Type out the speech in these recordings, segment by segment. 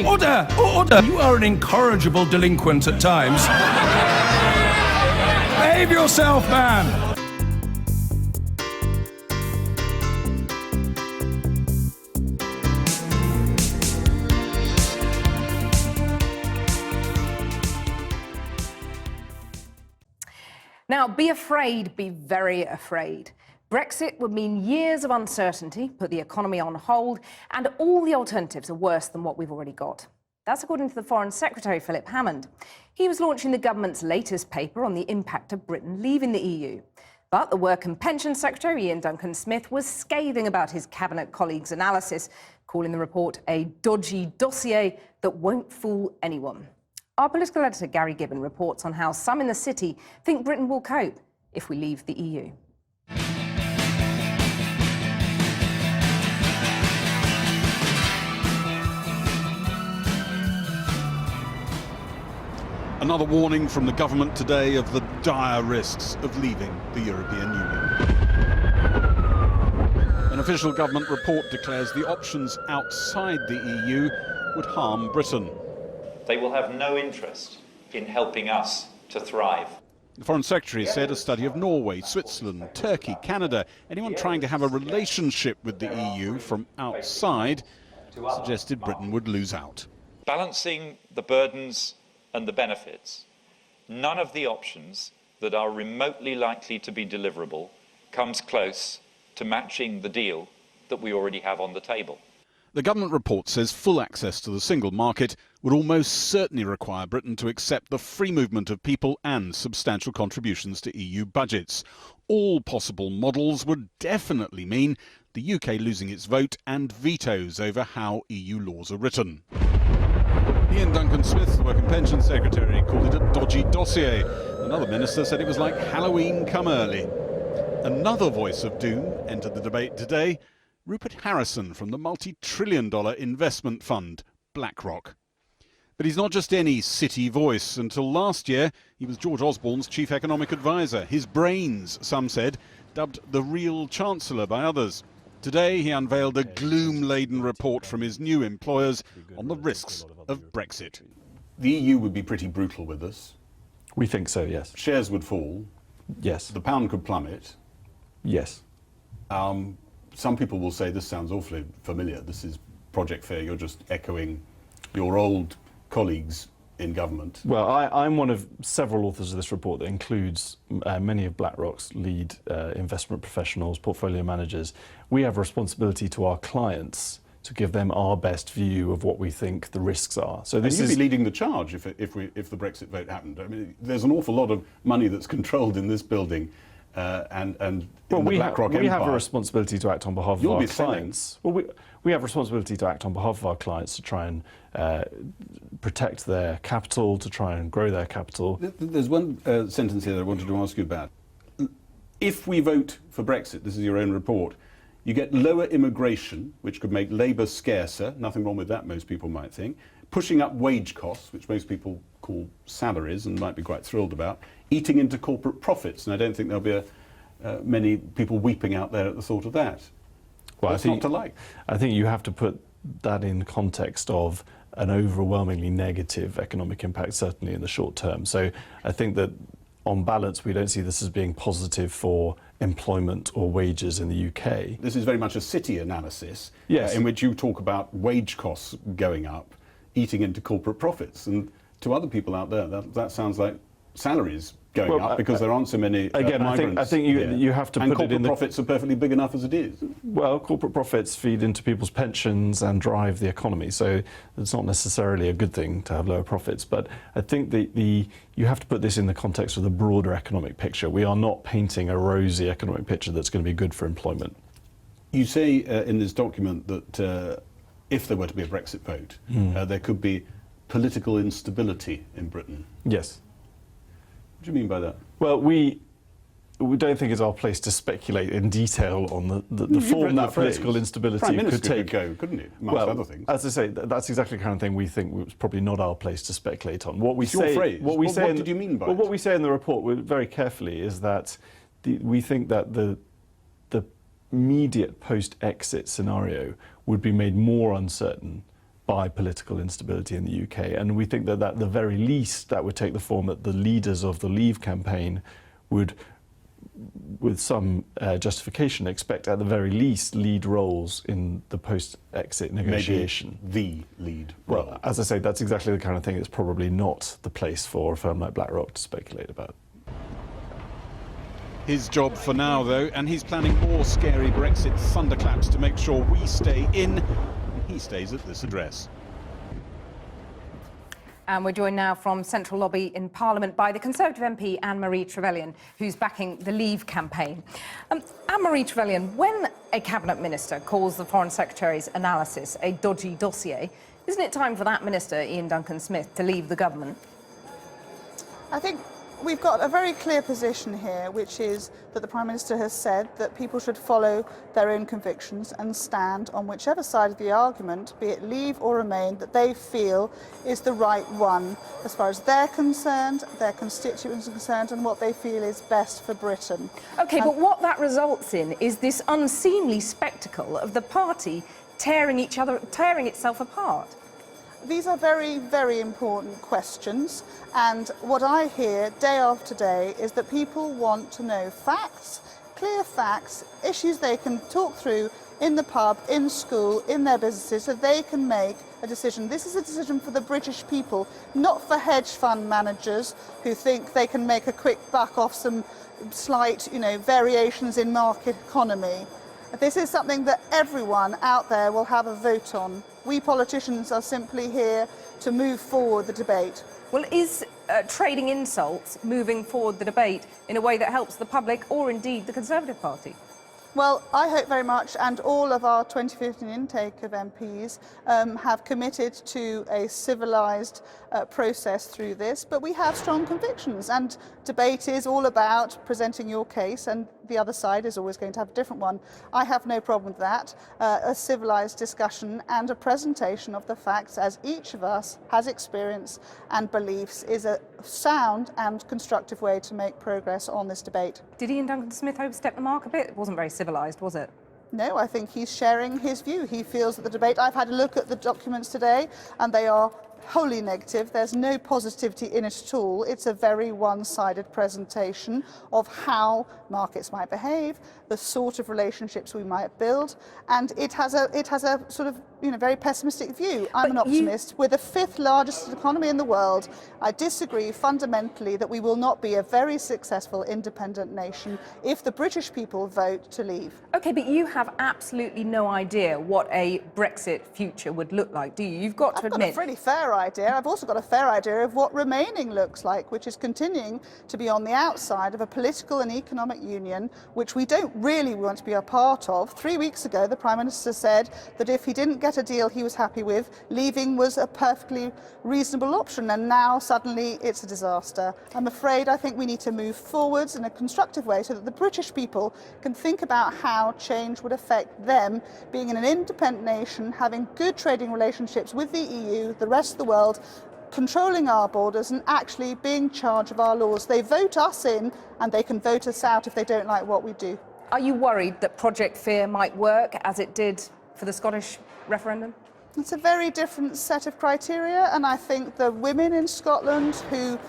Order! Order! You are an incorrigible delinquent at times. Behave yourself, man! Now, be afraid, be very afraid. Brexit would mean years of uncertainty, put the economy on hold, and all the alternatives are worse than what we've already got. That's according to the Foreign Secretary, Philip Hammond. He was launching the government's latest paper on the impact of Britain leaving the EU. But the Work and Pensions Secretary, Ian Duncan-Smith, was scathing about his cabinet colleagues' analysis, calling the report a dodgy dossier that won't fool anyone. Our political editor, Gary Gibbon, reports on how some in the city think Britain will cope if we leave the EU. Another warning from the government today of the dire risks of leaving the European Union. An official government report declares the options outside the EU would harm Britain. They will have no interest in helping us to thrive. The Foreign Secretary said a study of Norway, Switzerland, Turkey, Canada, anyone trying to have a relationship with the EU from outside, suggested Britain would lose out. Balancing the burdens and the benefits, none of the options that are remotely likely to be deliverable comes close to matching the deal that we already have on the table. The government report says full access to the single market would almost certainly require Britain to accept the free movement of people and substantial contributions to EU budgets. All possible models would definitely mean the UK losing its vote and vetoes over how EU laws are written. Ian Duncan-Smith, the Work and Pensions Secretary, called it a dodgy dossier. Another minister said it was like Halloween come early. Another voice of doom entered the debate today. Rupert Harrison from the multi-trillion-dollar investment fund, BlackRock. But he's not just any city voice. Until last year, he was George Osborne's chief economic advisor. His brains, some said, dubbed the real chancellor by others. Today, he unveiled a gloom-laden report from his new employers on the risks of Brexit. The EU would be pretty brutal with us. We think so, yes. Shares would fall. Yes. The pound could plummet. Yes. Some people will say this sounds awfully familiar. This is Project Fair. You're just echoing your old colleagues in government. Well, I'm one of several authors of this report that includes many of BlackRock's lead investment professionals, portfolio managers. We have a responsibility to our clients to give them our best view of what we think the risks are. So this you'd be leading the charge if the Brexit vote happened. I mean, there's an awful lot of money that's controlled in this building. And well, in the BlackRock we empire. have a responsibility to act on behalf of our clients. Well, we have a responsibility to act on behalf of our clients to try and protect their capital, to try and grow their capital. There's one sentence here that I wanted to ask you about. If we vote for Brexit, this is your own report, you get lower immigration, which could make labour scarcer. Nothing wrong with that, most people might think. Pushing up wage costs, which most people call salaries and might be quite thrilled about. Eating into corporate profits, and I don't think there'll be many people weeping out there at the thought of that. Well, What's not to like? I think you have to put that in context of an overwhelmingly negative economic impact, certainly in the short term. So I think that on balance, we don't see this as being positive for employment or wages in the UK. This is very much a city analysis, yes, in which you talk about wage costs going up, eating into corporate profits, and to other people out there, that sounds like salaries going up because there aren't so many migrants. I think you have to put it in. And corporate profits are perfectly big enough as it is. Well, corporate profits feed into people's pensions and drive the economy, so it's not necessarily a good thing to have lower profits. But I think you have to put this in the context of the broader economic picture. We are not painting a rosy economic picture that's going to be good for employment. You say in this document that if there were to be a Brexit vote, there could be political instability in Britain. Yes. What do you mean by that? Well, we don't think it's our place to speculate in detail on the form that political instability Prime Minister could take. Could go, couldn't it? Amongst other things. As I say, that's exactly the kind of thing we think it's probably not our place to speculate on. What we it's your phrase. What did you mean by it? What we say in the report very carefully is that we think that the immediate post-exit scenario would be made more uncertain by political instability in the UK. And we think that at the very least that would take the form that the leaders of the Leave campaign would, with some justification, expect at the very least lead roles in the post-exit negotiation. Maybe the lead role. Well, as I say, that's exactly the kind of thing that's probably not the place for a firm like BlackRock to speculate about. His job for now, though, and he's planning more scary Brexit thunderclaps to make sure we stay in, and he stays at this address. And we're joined now from Central Lobby in Parliament by the Conservative MP Anne-Marie Trevelyan, who's backing the Leave campaign. Anne-Marie Trevelyan, when a Cabinet Minister calls the Foreign Secretary's analysis a dodgy dossier, isn't it time for that Minister, Ian Duncan-Smith, to leave the government? I think we've got a very clear position here, which is that the Prime Minister has said that people should follow their own convictions and stand on whichever side of the argument, be it leave or remain, that they feel is the right one as far as they're concerned, their constituents are concerned, and what they feel is best for Britain. OK, but what that results in is this unseemly spectacle of the party tearing itself apart. These are very, very important questions, and what I hear day after day is that people want to know facts, clear facts, issues they can talk through in the pub, in school, in their businesses, so they can make a decision. This is a decision for the British people, not for hedge fund managers who think they can make a quick buck off some slight, variations in market economy. This is something that everyone out there will have a vote on. We politicians are simply here to move forward the debate. Well, is trading insults moving forward the debate in a way that helps the public or indeed the Conservative Party? Well, I hope very much, and all of our 2015 intake of MPs have committed to a civilised process through this, but we have strong convictions, and debate is all about presenting your case, and the other side is always going to have a different one. I have no problem with that. A civilised discussion and a presentation of the facts as each of us has experience and beliefs is a sound and constructive way to make progress on this debate. Did Ian Duncan-Smith overstep the mark a bit? It wasn't very civilised, was it? No, I think he's sharing his view. He feels that the debate... I've had a look at the documents today, and they are wholly negative. There's no positivity in it at all. It's a very one-sided presentation of how markets might behave, the sort of relationships we might build, and it has a sort of very pessimistic view. I'm an optimist. We're the 5th largest economy in the world. I disagree fundamentally that we will not be a very successful independent nation if the British people vote to leave. OK, but you have absolutely no idea what a Brexit future would look like, do you? You've got to admit... I've got a pretty fair idea. I've also got a fair idea of what remaining looks like, which is continuing to be on the outside of a political and economic union, which we don't really want to be a part of. 3 weeks ago, the Prime Minister said that if he didn't get a deal he was happy with, leaving was a perfectly reasonable option, and now suddenly it's a disaster. I think we need to move forwards in a constructive way so that the British people can think about how change would affect them, being in an independent nation, having good trading relationships with the EU, the rest of the world, controlling our borders and actually being in charge of our laws. They vote us in and they can vote us out if they don't like what we do. Are you worried that Project Fear might work as it did for the Scottish referendum? It's a very different set of criteria, and I think the women in Scotland who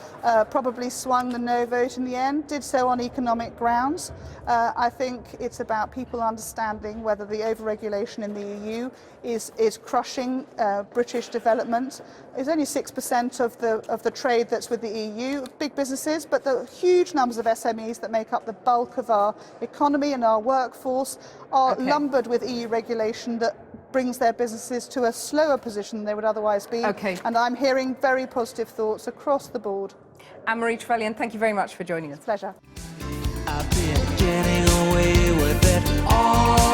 probably swung the no vote in the end did so on economic grounds. I think it's about people understanding whether the overregulation in the EU is crushing British development. It's only 6% of the trade that's with the EU, big businesses, but the huge numbers of SMEs that make up the bulk of our economy and our workforce are lumbered with EU regulation that brings their businesses to a slower position than they would otherwise be. And I'm hearing very positive thoughts across the board. Anne-Marie Trevelyan, thank you very much for joining us. Pleasure. I've been getting away with it all.